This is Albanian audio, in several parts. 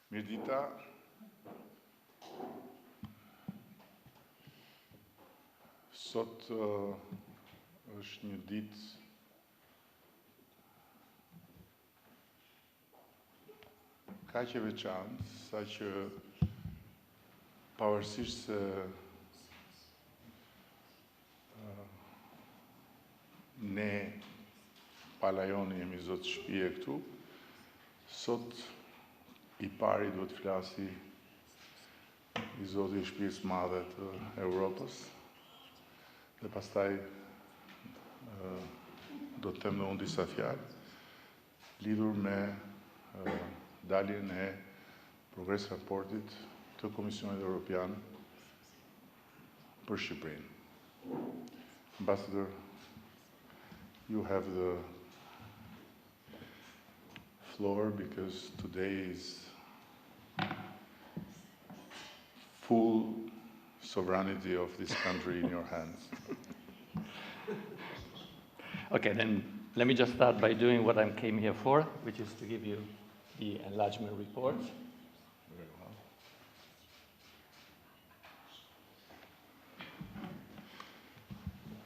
Mirdita, sot është një ditë kaq e veçantë, saqë pavarësisht se ne palajoni jemi zotë shtëpie këtu, sot i pari duhet flasi i zoti i shtëpisë madhe të Europës, dhe pastaj do të them dhe unë disa fjalë lidhur me daljen e progres raportit të Komisionit Evropian për Shqipërinë. Ambassador, you have the floor because today is full sovereignty of this country in your hands. Okay, then let me just start by doing what I came here for, which is to give you the enlargement report. Very well.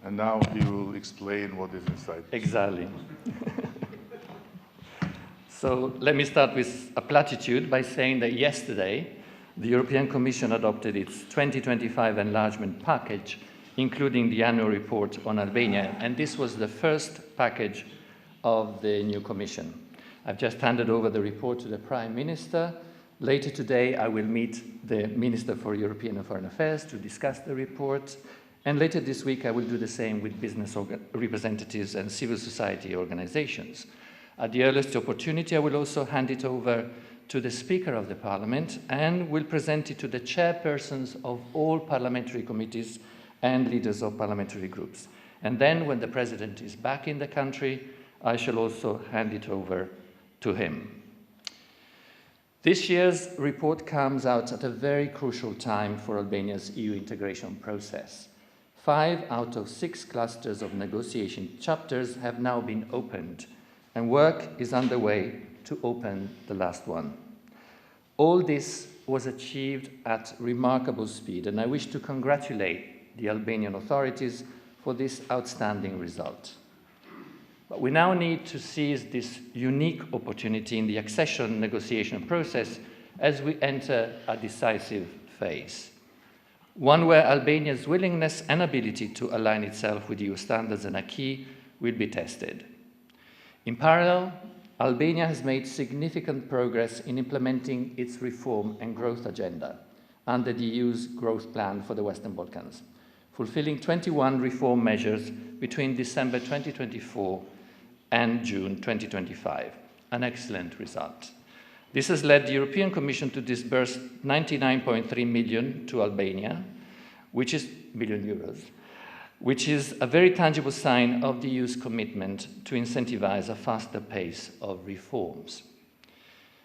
And now he will explain what is inside. Exactly. So let me start with a platitude by saying that yesterday, the European Commission adopted its 2025 enlargement package, including the annual report on Albania, and this was the first package of the new Commission. I've just handed over the report to the Prime Minister. Later today, I will meet the Minister for European and Foreign Affairs to discuss the report, and later this week, I will do the same with business representatives and civil society organizations. At the earliest opportunity, I will also hand it over to the Speaker of the Parliament and will present it to the chairpersons of all parliamentary committees and leaders of parliamentary groups. And then when the President is back in the country, I shall also hand it over to him. This year's report comes out at a very crucial time for Albania's EU integration process. 5 out of 6 clusters of negotiation chapters have now been opened, and work is underway to open the last one. All this was achieved at remarkable speed, and I wish to congratulate the Albanian authorities for this outstanding result. But we now need to seize this unique opportunity in the accession negotiation process as we enter a decisive phase, one where Albania's willingness and ability to align itself with EU standards and acquis will be tested. In parallel, Albania has made significant progress in implementing its reform and growth agenda under the EU's growth plan for the Western Balkans, fulfilling 21 reform measures between December 2024 and June 2025, an excellent result. This has led the European Commission to disburse 99.3 million to Albania, which is billion euros, which is a very tangible sign of the EU's commitment to incentivize a faster pace of reforms.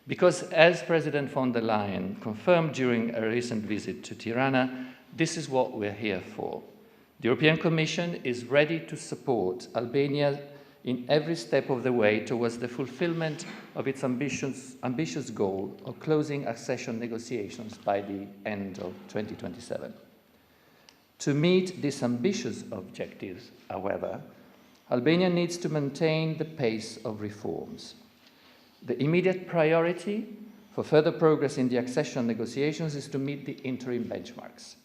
Because as President von der Leyen confirmed during a recent visit to Tirana, this is what we're here for. The European Commission is ready to support Albania in every step of the way towards the fulfillment of its ambitious goal of closing accession negotiations by the end of 2027. To meet these ambitious objectives, however, Albania needs to maintain the pace of reforms. The immediate priority for further progress in the accession negotiations is to meet the interim benchmarks.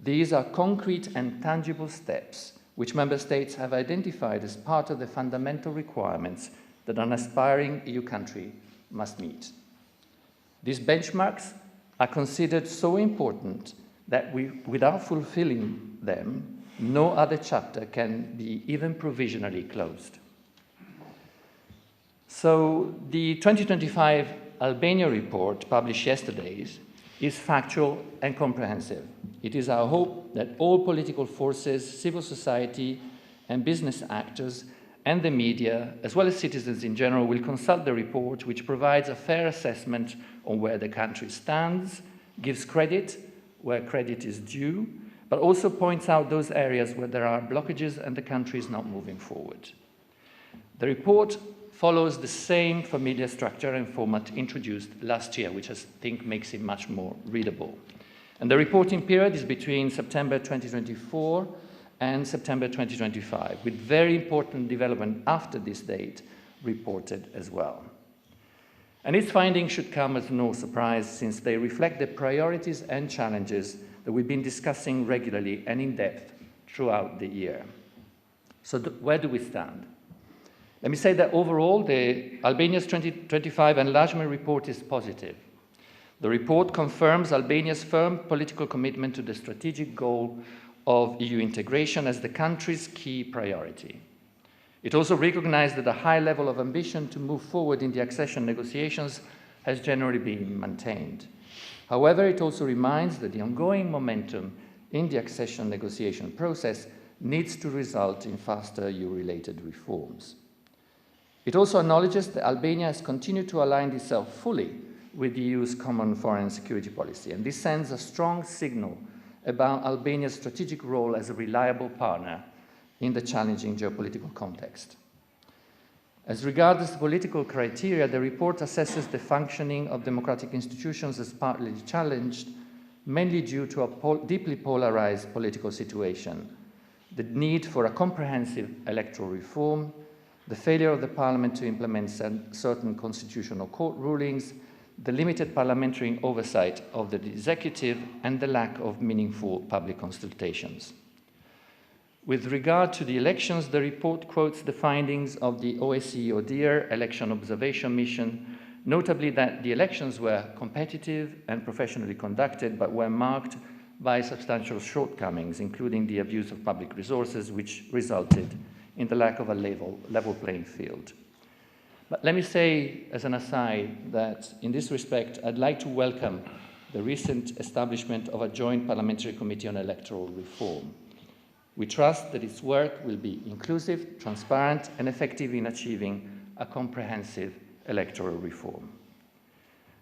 These are concrete and tangible steps which Member States have identified as part of the fundamental requirements that an aspiring EU country must meet. These benchmarks are considered so important that without fulfilling them, no other chapter can be even provisionally closed. So the 2025 Albania report published yesterday is factual and comprehensive. It is our hope that all political forces, civil society, and business actors, and the media, as well as citizens in general, will consult the report, which provides a fair assessment on where the country stands, gives credit where credit is due, but also points out those areas where there are blockages and the country is not moving forward. The report follows the same familiar structure and format introduced last year, which I think makes it much more readable. And the reporting period is between September 2024 and September 2025, with very important development after this date reported as well. And its findings should come as no surprise, since they reflect the priorities and challenges that we've been discussing regularly and in depth throughout the year. So where do we stand? Let me say that overall, the Albania's 2025 enlargement report is positive. The report confirms Albania's firm political commitment to the strategic goal of EU integration as the country's key priority. It also recognized that a high level of ambition to move forward in the accession negotiations has generally been maintained. However, it also reminds that the ongoing momentum in the accession negotiation process needs to result in faster EU-related reforms. It also acknowledges that Albania has continued to align itself fully with the EU's common foreign and security policy, and this sends a strong signal about Albania's strategic role as a reliable partner in the challenging geopolitical context. As regards the political criteria, the report assesses the functioning of democratic institutions as partly challenged, mainly due to a deeply polarized political situation, the need for a comprehensive electoral reform, the failure of the parliament to implement certain constitutional court rulings, the limited parliamentary oversight of the executive, and the lack of meaningful public consultations. With regard to the elections, the report quotes the findings of the OSCE ODIHR Election Observation Mission, notably that the elections were competitive and professionally conducted, but were marked by substantial shortcomings, including the abuse of public resources, which resulted in the lack of a level playing field. But let me say, as an aside, that in this respect, I'd like to welcome the recent establishment of a joint parliamentary committee on electoral reform. We trust that its work will be inclusive, transparent, and effective in achieving a comprehensive electoral reform.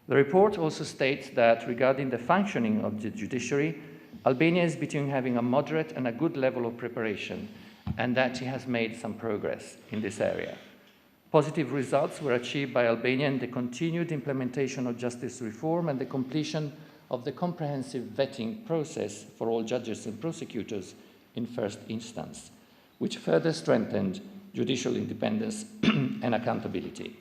The report also states that regarding the functioning of the judiciary, Albania is between having a moderate and a good level of preparation, and that it has made some progress in this area. Positive results were achieved by Albania in the continued implementation of justice reform and the completion of the comprehensive vetting process for all judges and prosecutors in first instance, which further strengthened judicial independence and accountability.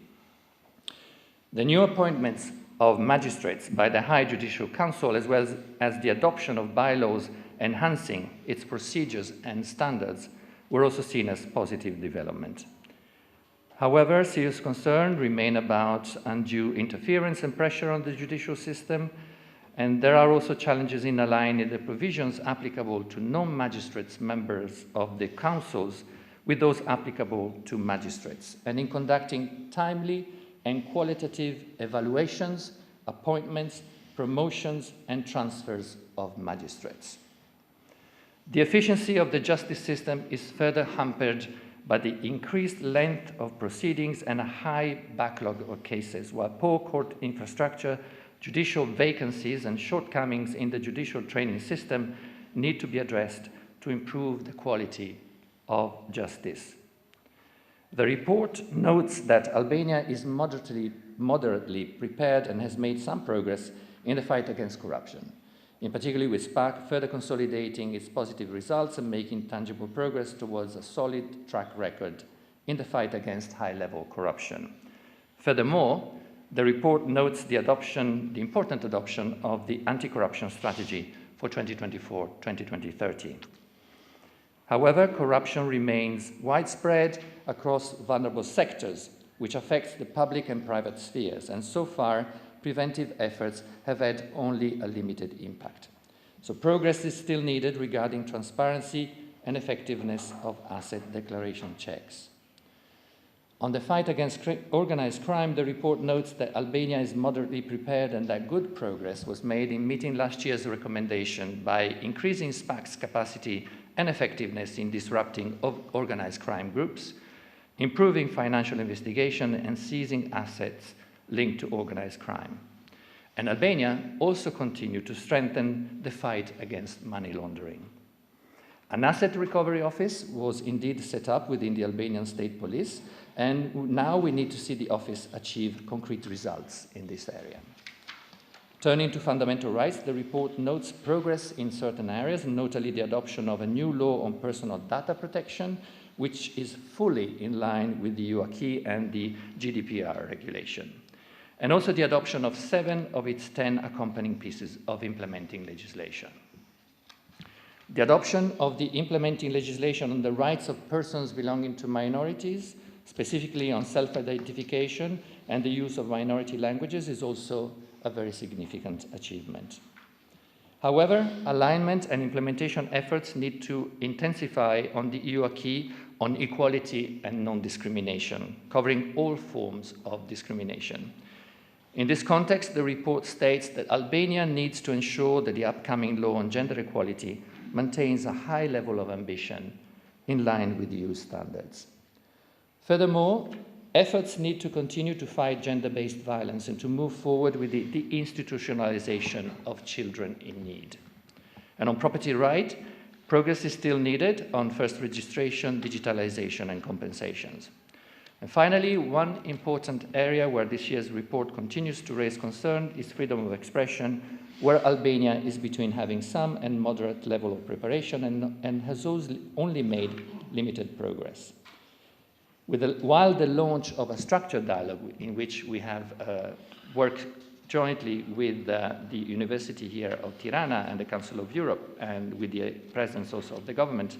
The new appointments of magistrates by the High Judicial Council, as well as the adoption of bylaws enhancing its procedures and standards, were also seen as positive development. However, serious concerns remain about undue interference and pressure on the judicial system, and there are also challenges in aligning the provisions applicable to non-magistrates members of the councils with those applicable to magistrates, and in conducting timely and qualitative evaluations, appointments, promotions, and transfers of magistrates. The efficiency of the justice system is further hampered by the increased length of proceedings and a high backlog of cases, while poor court infrastructure, judicial vacancies, and shortcomings in the judicial training system need to be addressed to improve the quality of justice. The report notes that Albania is moderately prepared and has made some progress in the fight against corruption, in particular with SPAC further consolidating its positive results and making tangible progress towards a solid track record in the fight against high-level corruption. Furthermore, the report notes the important adoption of the anti-corruption strategy for 2024-2030. However, corruption remains widespread across vulnerable sectors, which affects the public and private spheres, and so far, preventive efforts have had only a limited impact. So progress is still needed regarding transparency and effectiveness of asset declaration checks. On the fight against organized crime, the report notes that Albania is moderately prepared and that good progress was made in meeting last year's recommendation by increasing SPAC's capacity and effectiveness in disrupting organized crime groups, improving financial investigation, and seizing assets linked to organized crime. And Albania also continued to strengthen the fight against money laundering. An asset recovery office was indeed set up within the Albanian State Police, and now we need to see the office achieve concrete results in this area. Turning to fundamental rights, the report notes progress in certain areas, notably the adoption of a new law on personal data protection, which is fully in line with the EU acquis and the GDPR regulation, and also the adoption of 7 of its 10 accompanying pieces of implementing legislation. The adoption of the implementing legislation on the rights of persons belonging to minorities, specifically on self-identification and the use of minority languages, is also a very significant achievement. However, alignment and implementation efforts need to intensify on the EU acquis on equality and non-discrimination, covering all forms of discrimination. In this context, the report states that Albania needs to ensure that the upcoming law on gender equality maintains a high level of ambition in line with EU standards. Furthermore, efforts need to continue to fight gender-based violence and to move forward with the deinstitutionalization of children in need. And on property right, progress is still needed on first registration, digitalization, and compensations. And finally, one important area where this year's report continues to raise concern is freedom of expression, where Albania is between having some and moderate level of preparation and has only made limited progress. While the launch of a structured dialogue in which we have worked jointly with the University here of Tirana and the Council of Europe and with the presence also of the government,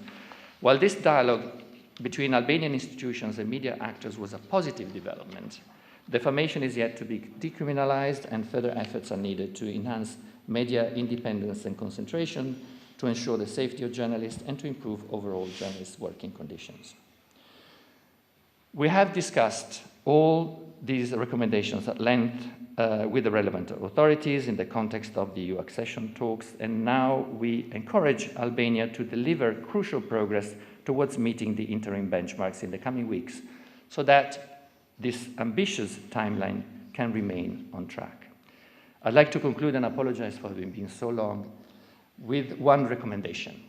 while this dialogue between Albanian institutions and media actors was a positive development, defamation is yet to be decriminalized and further efforts are needed to enhance media independence and concentration, to ensure the safety of journalists and to improve overall journalists' working conditions. We have discussed all these recommendations at length with the relevant authorities in the context of the EU accession talks, and now we encourage Albania to deliver crucial progress towards meeting the interim benchmarks in the coming weeks so that this ambitious timeline can remain on track. I'd like to conclude and apologize for having been so long with one recommendation.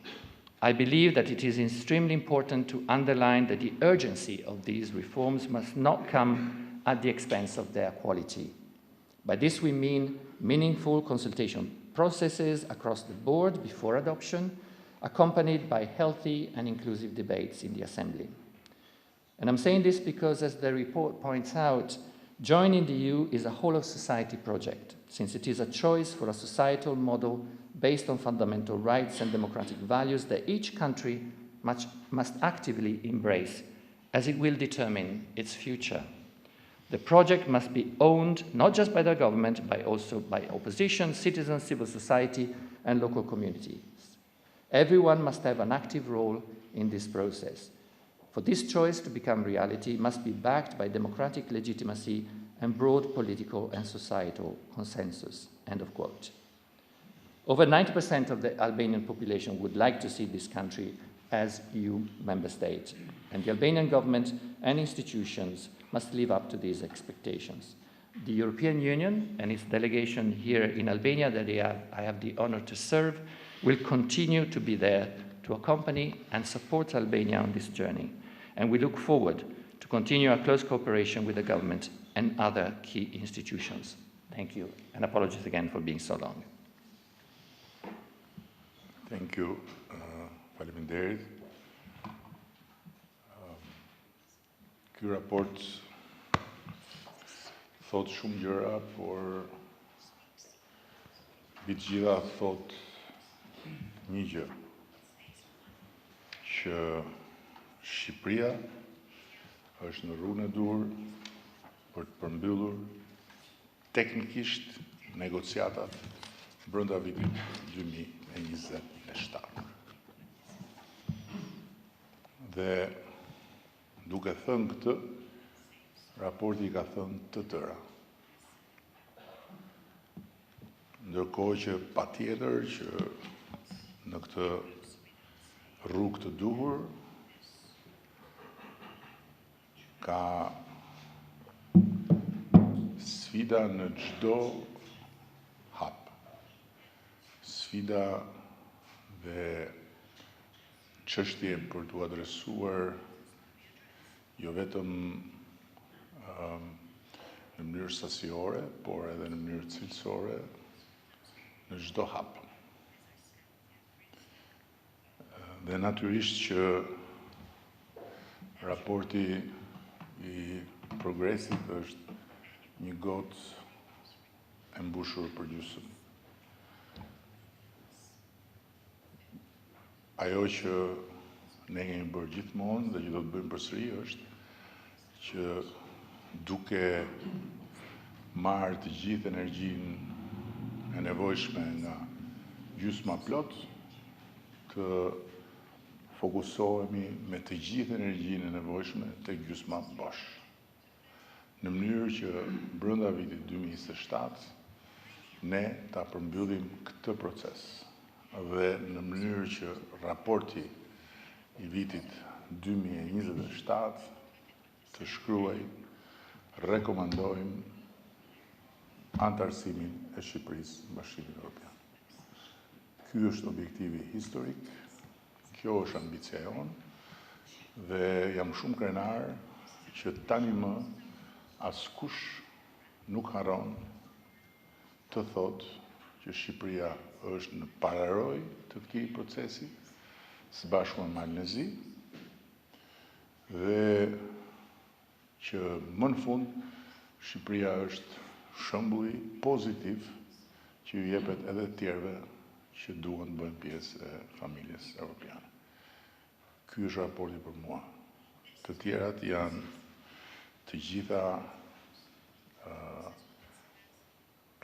I believe that it is extremely important to underline that the urgency of these reforms must not come at the expense of their quality. By this we mean meaningful consultation processes across the board before adoption, accompanied by healthy and inclusive debates in the Assembly. And I'm saying this because, as the report points out, joining the EU is a whole-of-society project, since it is a choice for a societal model based on fundamental rights and democratic values that each country must actively embrace, as it will determine its future. The project must be owned not just by the government, but also by opposition, citizens, civil society, and local communities. Everyone must have an active role in this process. For this choice to become reality, it must be backed by democratic legitimacy and broad political and societal consensus." End of quote. Over 90% of the Albanian population would like to see this country as EU member state, and the Albanian government and institutions must live up to these expectations. The European Union and its delegation here in Albania that I have the honor to serve will continue to be there to accompany and support Albania on this journey, and we look forward to continue our close cooperation with the government and other key institutions. Thank you, and apologies again for being so long. Thank you, faleminderit. Ky raport thot shumë gjëra, por mbi të gjitha thot një gjë, që Shqipëria është në rrugën e dur për të përmbyllur teknikisht negociatat brenda vitit 2027. Dhe duke thënë këtë, raporti ka thënë të tëra. Ndërkohë që patjetër që në këtë rrugë të duhur ka sfida në çdo hap. Sfida dhe çështje për t'u adresuar jo vetëm në mënyrë sasiore, por edhe në mënyrë cilësore në çdo hap. Dhe natyrisht që raporti i progresit është një gotë e mbushur për gjysmë. Ajo që ne kemi bërë gjithmonë dhe që do të bëjmë përsëri është që duke marrë të gjithë energjinë e nevojshme nga gjysma plot, të fokusohemi me të gjithë energjinë e nevojshme tek gjysma bosh. Në mënyrë që brenda vitit 2027 ne ta përmbyllim këtë proces dhe në mënyrë që raporti i vitit 2027 të shkruaj rekomandojmë antarësimin e Shqipërisë në Bashkimin Evropian. Ky është objektivi historik, kjo është ambicia jonë dhe jam shumë krenar që tani më askush nuk harron të thotë që Shqipëria është në pararoj të këtij procesi, së bashku me Malnezi, dhe që më në fund Shqipëria është shembulli pozitiv që ju jepet edhe tjerëve që duan të bëjnë pjesë e familjes evropiane. Ky është raporti për mua. Të tjerat janë të gjitha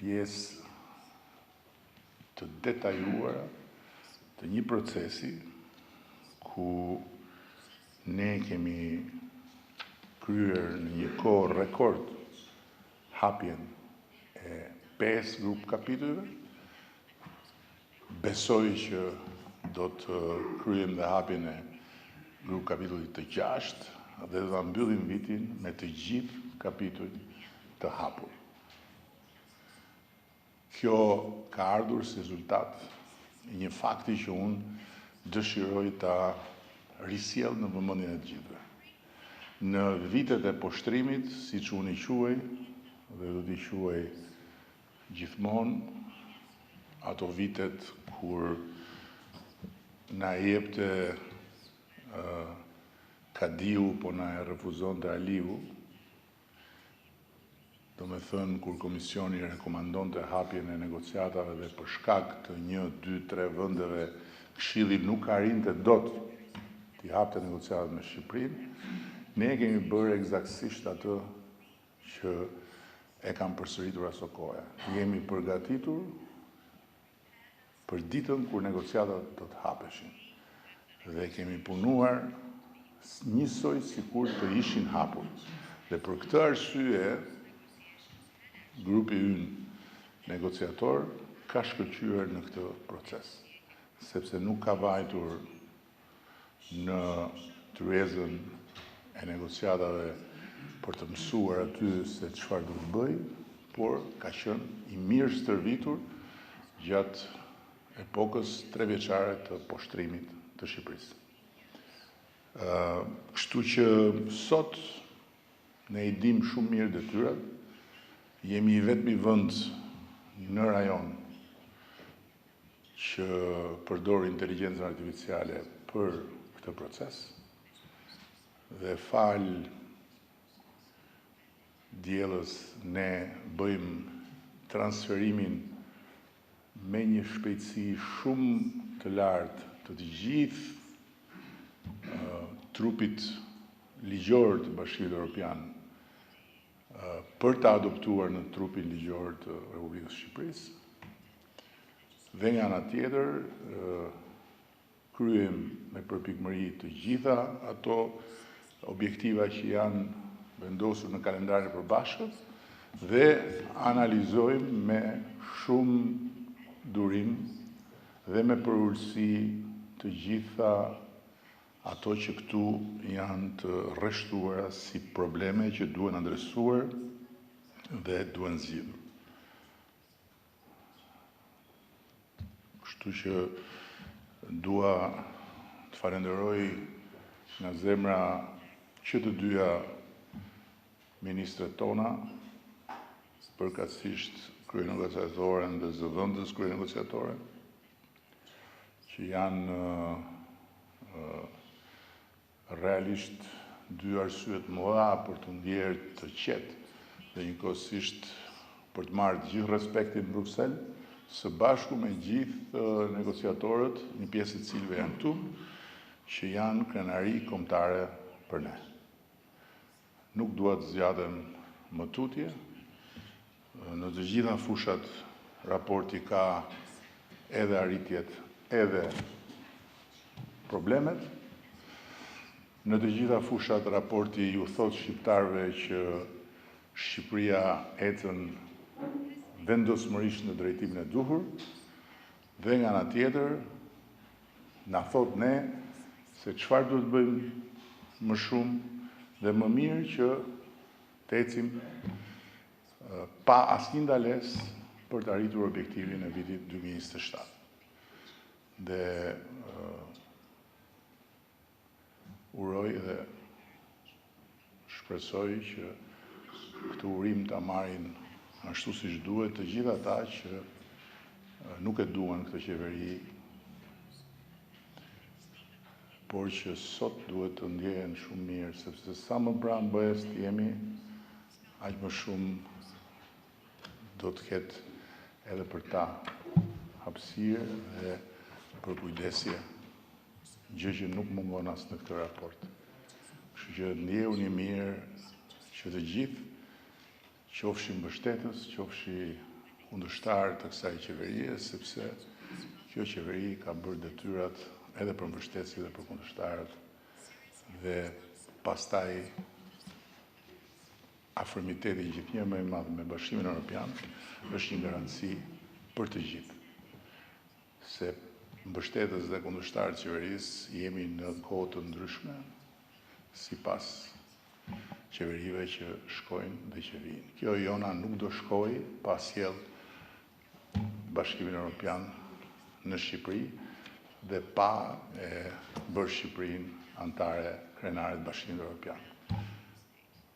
pjesë të detajuara të një procesi ku ne kemi kryer në një kohë rekord hapjen e 5 grup kapitujve. Besoj që do të kryejmë dhe hapjen e grup kapitullit të 6 dhe do ta mbyllim vitin me të gjithë kapitujt të hapur. Kjo ka ardhur si rezultat i një fakti që unë dëshiroj ta risjell në vëmendjen e të gjithëve. Në vitet e poshtrimit, siç unë i quaj dhe do t'i quaj gjithmonë, ato vitet kur na jepte Kadiu po na e refuzonte Aliu, do me thënë kur komisioni rekomandonte hapjen e negociatave dhe për shkak të 1, 2, 3 vendeve Këshilli nuk arrinte dot t'i hapte negociatat me Shqipërinë, ne kemi bërë eksaktësisht atë që e kam përsëritur aso kohë. Jemi përgatitur për ditën kur negociatat do të hapeshin dhe kemi punuar njësoj sikur të ishin hapur. Dhe për këtë arsye grupi ynë negociator ka shkëlqyer në këtë proces, sepse nuk ka vajtur në tryezën e negociatave për të mësuar aty se çfarë do të bëj, por ka qenë i mirë stërvitur gjatë epokës 3 vjeçare të poshtrimit të Shqipërisë. Kështu që sot ne i dim shumë mirë detyrat, jemi i vetmi vend në rajon që përdor inteligjencën artificiale për këtë proces dhe fal diellës ne bëjmë transferimin me një shpejtësi shumë të lartë të gjithë trupit ligjor të Bashkimit Evropian për të adoptuar në trupin ligjor të Republikës Shqipërisë. Dhe nga ana tjetër, kryem me përpikmëri të gjitha ato objektiva që janë vendosur në kalendarin e përbashkët dhe analizojmë me shumë durim dhe me përulësi të gjitha ato që këtu janë të rreshtuara si probleme që duhen adresuar dhe duhen zgjidhur. Kështu që dua të falenderoj nga zemra që të dyja ministret tona, përkatësisht kryenegociatoren dhe zëvendës kryenegociatore, që janë realisht dy arsyet mëdha për të ndjerë të qetë dhe njëkohësisht për të marrë gjithë respektin në Bruksel, së bashku me gjithë negociatorët, një pjesë e cilëve janë këtu, që janë krenari kombëtare për ne. Nuk dua të zgjadem më tutje. Në të gjitha fushat raporti ka edhe arritjet, edhe problemet. Në të gjitha fushat raporti ju thot shqiptarëve që Shqipëria ecën vendosmërisht në drejtimin e duhur, dhe nga ana tjetër na thot ne se çfarë duhet bëjmë më shumë dhe më mirë që të ecim pa asnjë ndalesë për të arritur objektivin e vitit 2027. Dhe uroj dhe shpresoj që këtë urim ta marrin ashtu siç duhet të gjithë ata që nuk e duan këtë qeveri, por që sot duhet të ndjehen shumë mirë, sepse sa më pranë bëhes të jemi, aq më shumë do të ketë edhe për ta hapësirë dhe për kujdesje, gjë që nuk mungon as në këtë raport. Kështu që ndjehuni mirë që të gjithë qofshin mbështetës, qofshin kundërshtar të kësaj qeverie, sepse kjo qeveri ka bërë detyrat edhe për mbështetësit dhe për kundërshtarët, dhe pastaj afërmiteti gjithnjë më i madh me Bashkimin Evropian është një garanci për të gjithë. Se mbështetës dhe kundërshtarët e qeverisë jemi në kohë të ndryshme, sipas qeverive që shkojnë dhe që vijnë. Kjo jona nuk do shkojë pa sjell Bashkimin Evropian në Shqipëri dhe pa e bërë Shqipërinë antare krenare të Bashkimit Evropian.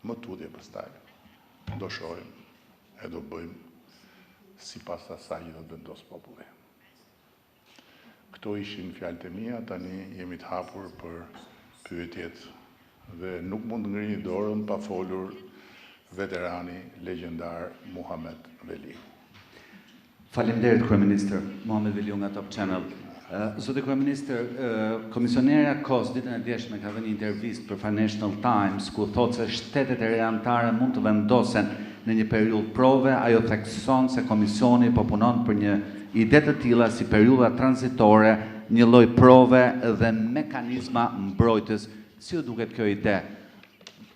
Më tutje pastaj do shohim e do bëjmë sipas asaj që do të vendos populli. Këto ishin fjalët e mia, tani jemi të hapur për pyetjet dhe nuk mund të ngrini dorën pa folur veterani legjendar Muhamet Veli. Faleminderit Kryeministër Muhamet Veli nga Top Channel. Zoti Kryeministër, komisionera Kos ditën e djeshme ka dhënë një intervistë për Financial Times ku thotë se shtetet e reja anëtare mund të vendosen në një periudhë prove. Ajo thekson se komisioni po punon për një ide të tilla si periudha tranzitore, një lloj prove dhe mekanizma mbrojtës. Si ju duket kjo ide?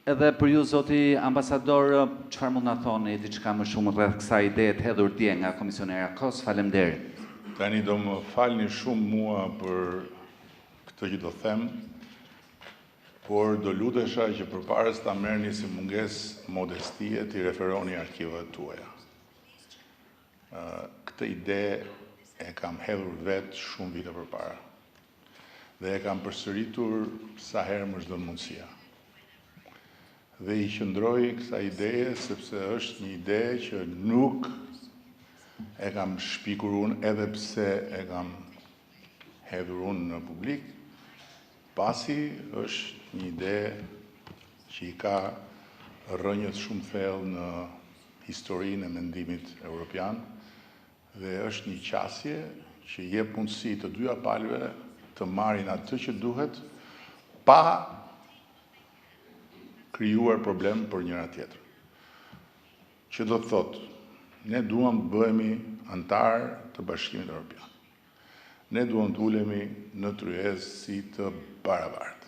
Edhe për ju, zoti ambasador, çfarë mund na thoni diçka më shumë rreth kësaj ideje të hedhur dje nga komisionera Kos? Faleminderit. Tani do më falni shumë mua për këtë që do them, por do lutesha që përpara ta merrni si mungesë modestie t'i referoni arkivat tuaja. Këtë ide e kam hedhur vetë shumë vite përpara dhe e kam përsëritur sa herë më çdo mundësia. Dhe i qëndroj kësaj ideje sepse është një ide që nuk e kam shpikur unë, edhe pse e kam hedhur unë në publik, pasi është një ide që i ka rrënjët shumë thellë në historinë e mendimit evropian dhe është një qasje që jep mundësi të dyja palëve të marrin atë që duhet pa krijuar problem për njëra tjetër. Që do të thotë, ne duam të bëhemi antar të Bashkimit Evropian. Ne duam të ulemi në tryezë si të barabartë.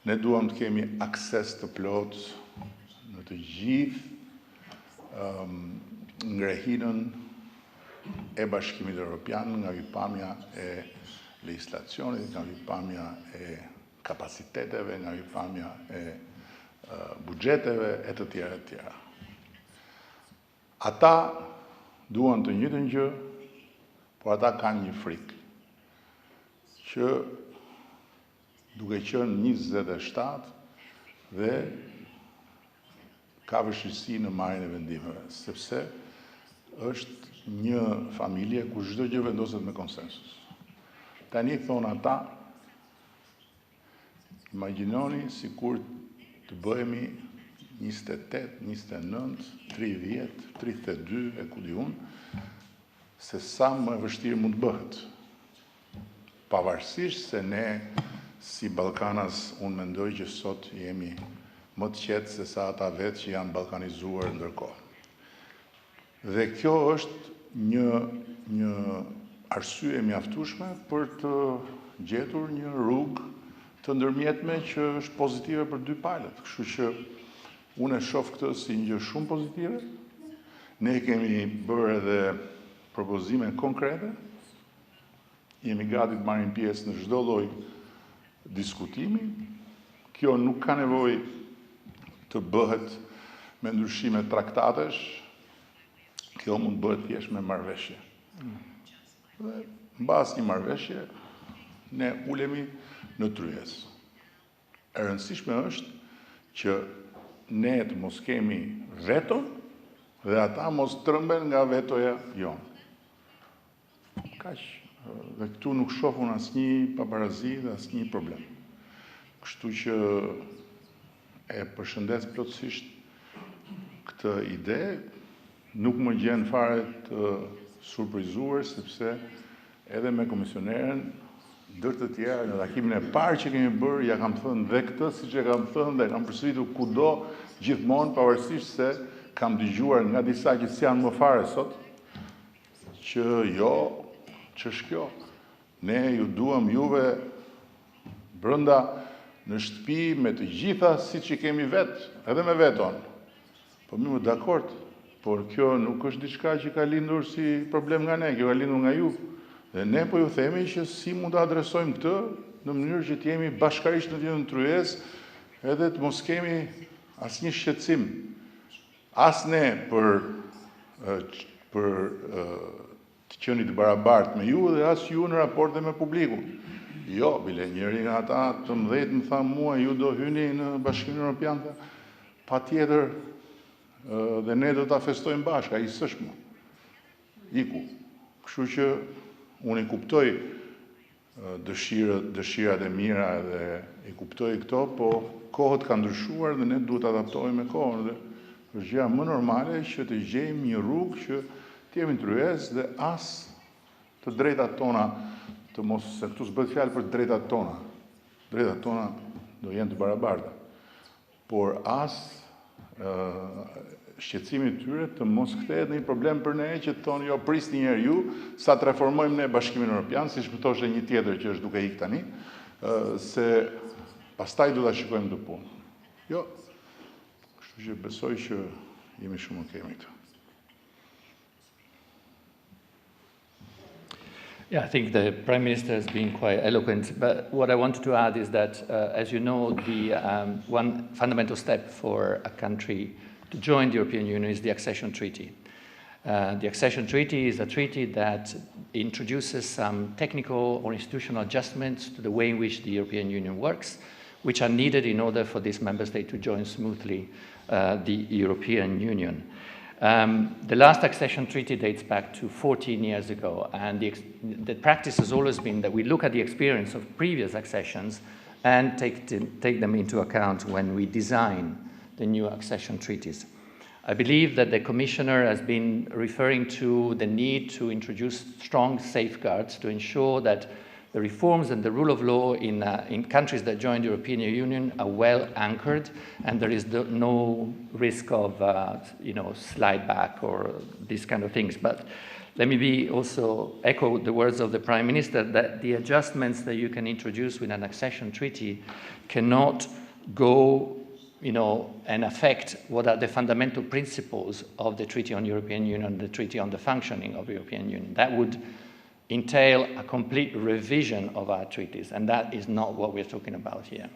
Ne duam të kemi akses të plotë në të gjithë ngrehinën e Bashkimit Evropian nga vikpamja e legislacionit, nga vikpamja e kapaciteteve, nga vikpamja e buxheteve e të tjera e tjera. Ata duan të njëjtën gjë, por ata kanë një frikë që duke qenë 27 dhe ka vështirësi në marrjen e vendimeve, sepse është një familje ku çdo gjë vendoset me konsensus. Tani thonë ata, imagjinoni sikur të bëhemi 28, 29, 30, 32, e ku di unë, se sa më vështirë mund të bëhet. Pavarësisht se ne, si Ballkanas, unë mendoj që sot jemi më të qetë se sa ata vetë që janë ballkanizuar ndërkohë. Dhe kjo është një arsye mjaftueshme për të gjetur një rrugë të ndërmjetme që është pozitive për dy palët. Kështu që unë e shoh këtë si një gjë shumë pozitive. Ne kemi bërë edhe propozime konkrete. Jemi gati të marrim pjesë në çdo lloj diskutimi. Kjo nuk ka nevojë të bëhet me ndryshime traktatesh. Kjo mund bëhet thjesht me marrëveshje. Dhe mbas një marrëveshje, ne ulemi në tryezë. E rëndësishme është që ne të mos kemi veto dhe ata mos trëmben nga vetoja jonë. Kaq. Dhe këtu nuk shohun asnjë paparazi dhe asnjë problem. Kështu që e përshëndes plotësisht këtë ide, nuk më gjen fare të surprizuar sepse edhe me komisioneren ndër të tjerë në takimin e parë që kemi bërë, ja kam thënë dhe këtë, siç e kam thënë dhe kam përsëritur kudo gjithmonë, pavarësisht se kam dëgjuar nga disa që s'janë më fare sot, që jo, ç'është kjo? Ne ju duam juve brenda në shtëpi me të gjitha siç i kemi vetë, edhe me veton. Po mirë, dakord, por kjo nuk është diçka që ka lindur si problem nga ne, kjo ka lindur nga ju. Dhe ne po ju themi që si mund të adresojmë këtë në mënyrë që të jemi bashkarisht në të tryezë, edhe të mos kemi asnjë shqetësim. As ne për të qenë të barabartë me ju dhe as ju në raporte me publikun. Jo, bile njëri nga ata të mëdhejt më tha mua, ju do hyni në Bashkimin Evropian, patjetër dhe ne do ta festojmë bashkë, ai s'është më. Iku. Kështu që unë i kuptoj dëshirat e mira dhe i kuptoj këto, po kohët kanë ndryshuar dhe ne duhet të adaptohemi me kohën dhe është gjëja më normale që të gjejmë një rrugë që të jemi në tryezë dhe as të drejtat tona të mos, se këtu s'bëhet fjalë për drejtat tona. Drejtat tona do jenë të barabarta. Por as shqetësimi i tyre të mos kthehet në një problem për ne që të thonë jo prisni një herë ju sa të reformojmë ne Bashkimin Evropian, siç më thoshte një tjetër që është duke ikë tani, se pastaj do ta shikojmë këtë punë. Jo. Kështu që besoj që jemi shumë okay me këtë. Yeah, I think the Prime Minister has been quite eloquent, but what I wanted to add is that, as you know, the one fundamental step for a country to join the European Union is the accession treaty. The accession treaty is a treaty that introduces some technical or institutional adjustments to the way in which the European Union works, which are needed in order for this member state to join smoothly the European Union. The last accession treaty dates back to 14 years ago, and the practice has always been that we look at the experience of previous accessions and take them into account when we design the new accession treaties. I believe that the Commissioner has been referring to the need to introduce strong safeguards to ensure that the reforms and the rule of law in countries that join the European Union are well anchored, and there is no risk of slide back or these kind of things. But let me also echo the words of the Prime Minister that the adjustments that you can introduce with an accession treaty cannot go and affect what are the fundamental principles of the Treaty on European Union, the Treaty on the Functioning of the European Union. That would entail a complete revision of our treaties, and that is not what we're talking about here.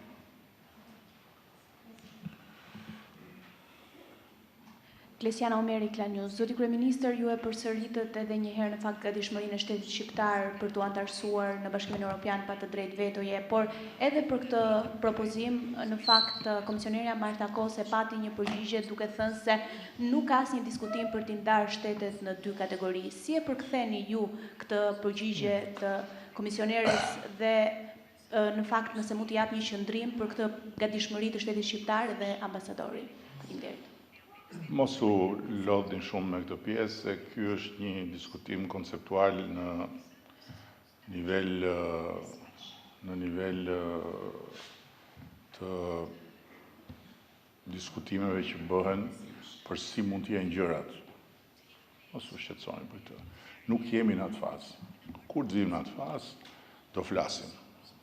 Klesiana Omeri, Klan News. Zoti Kryeministër, ju e përsëritët edhe një herë në fakt gatishmërinë e shtetit shqiptar për t'u antarësuar në Bashkimin Evropian pa të drejtë vetoje, por edhe për këtë propozim, në fakt komisionerja Marta Kose pati një përgjigje duke thënë se nuk ka asnjë diskutim për t'i ndarë shtetet në dy kategori. Si e përktheni ju këtë përgjigje të komisioneres dhe në fakt nëse mund t'i jap një qëndrim për këtë gatishmëri të shtetit shqiptar dhe ambasadori? Faleminderit. Mos u lodhin shumë me këtë pjesë, se ky është një diskutim konceptual në nivel të diskutimeve që bëhen për si mund të jenë gjërat. Mos u shqetësoni për këtë. Nuk jemi në atë fazë. Kur të vim në atë fazë, do flasim.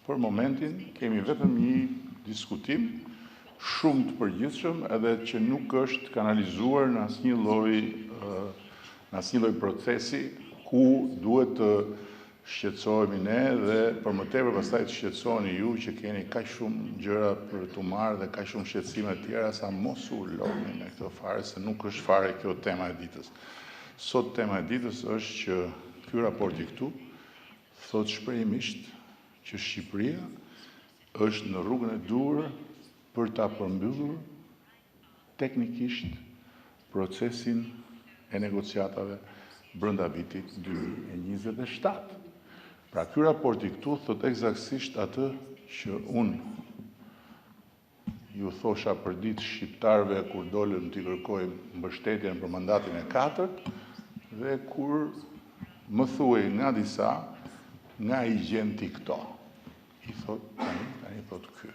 Për momentin kemi vetëm një diskutim shumë të përgjithshëm edhe që nuk është kanalizuar në asnjë lloj procesi ku duhet të shqetësohemi ne dhe për më tepër pastaj të shqetësoheni ju që keni kaq shumë gjëra për t'u marrë dhe kaq shumë shqetësime të tjera, sa mos u lodhni me këtë fare, se nuk është fare kjo tema e ditës. Sot tema e ditës është që ky raporti këtu thot shprehimisht që Shqipëria është në rrugën e dur për ta përmbyllur teknikisht procesin e negociatave brenda vitit 2027. Pra, ky raporti këtu thot eksaktësisht atë që unë ju thosha për ditë shqiptarëve kur dolën t'i kërkojmë mbështetjen për mandatin e 4 dhe kur më thuaj nga disa, nga i gjen ti këto. I thot, tani thot ky.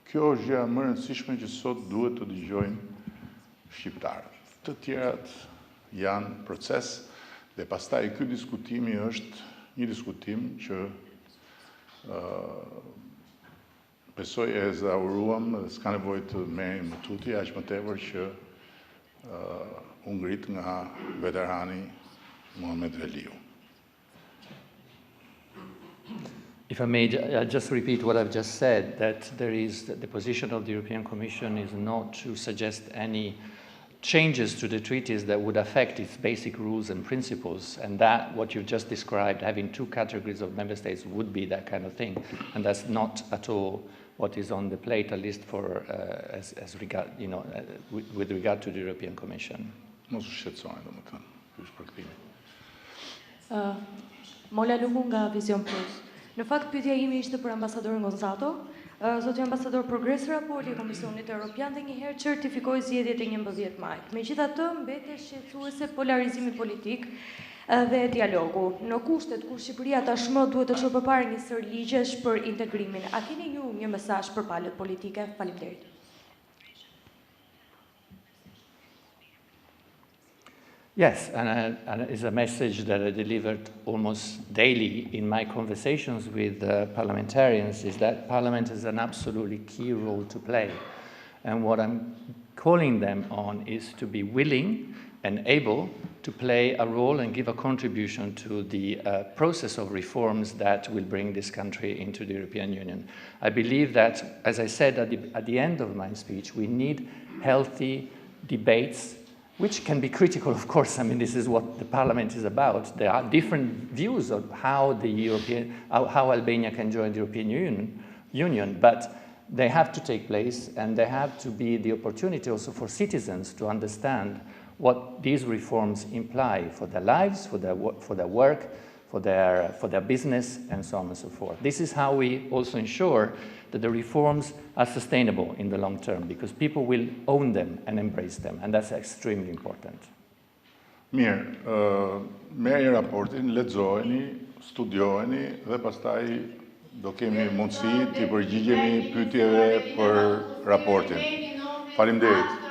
Kjo është gjëja më e rëndësishme që sot duhet të dëgjojnë shqiptarët. Të tjerat janë proces dhe pastaj ky diskutimi është një diskutim që besoj e zauruam dhe s'ka nevojë të merrem më tuti, aq më tepër që u ngrit nga veterani Muhamet Veliu. If I may just repeat what I've just said, that the position of the European Commission is not to suggest any changes to the treaties that would affect its basic rules and principles, and that what you've just described, having two categories of member states, would be that kind of thing, and that's not at all what is on the plate, at least for as regard, with regard to the European Commission. Mos u shqetësoni, domethënë, ky është përkthimi. Mola Lumu nga Vision Plus. Në fakt, pyetja ime ishte për ambasadorin Gonzato. Zoti ambasador, progresi raporti i Komisionit Evropian dhe njëherë certifikoi zgjedhjet e 11 majit. Megjithatë, mbetet shqetësuese polarizimi politik dhe dialogu. Në kushtet kur Shqipëria tashmë duhet të çojë përpara një sër ligjesh për integrimin. A keni ju një mesazh për palët politike? Faleminderit. Yes, and it's a message that I delivered almost daily in my conversations with parliamentarians, is that Parliament has an absolutely key role to play. And what I'm calling them on is to be willing and able to play a role and give a contribution to the process of reforms that will bring this country into the European Union. I believe that, as I said at the end of my speech, we need healthy debates, which can be critical, of course. I mean, this is what the Parliament is about. There are different views of how how Albania can join the European Union, but they have to take place, and they have to be the opportunity also for citizens to understand what these reforms imply for their lives, for their work, for their business, and so on and so forth. This is how we also ensure that the reforms are sustainable in the long term, because people will own them and embrace them, and that's extremely important. Mirë, merrni raportin, lexojeni, studiojeni dhe pastaj do kemi mundësi të përgjigjemi pyetjeve për raportin. Faleminderit.